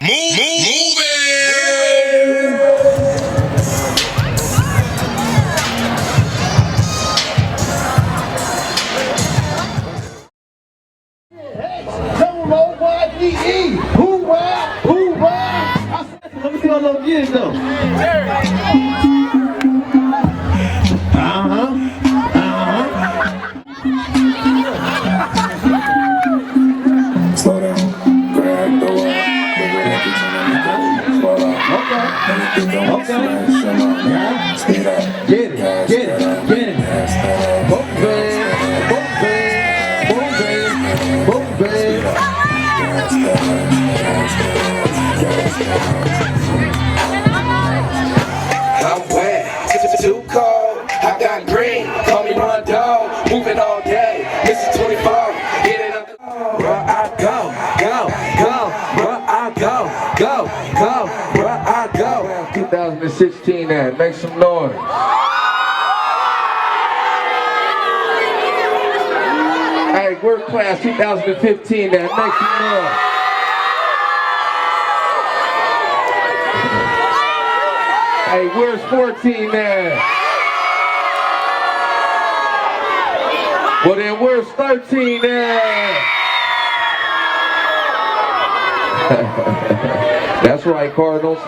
Move it! W-O-Y-D-E. Hoover. Let me see how long years though. Slow down, grab the wall, Okay. Speed up. Get it. Boom, babe. I'm wet, too cold, I got green, call me Run Dog, moving all day, Mr. 24, get it up. Where I go, where I go, where I go. 2016 that, make some noise. Hey, work class 2015 that, make some noise. Hey, where's 14 there? Well then, where's 13 there? That's right, Cardinals.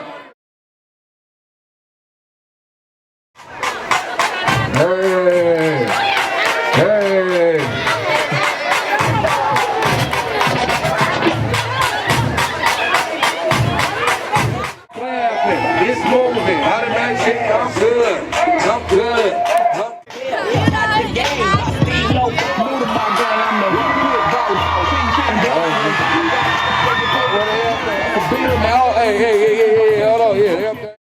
Hey! Clapping, it's moving. How did I say I'm good? I'm good. Hey, hold on, yeah.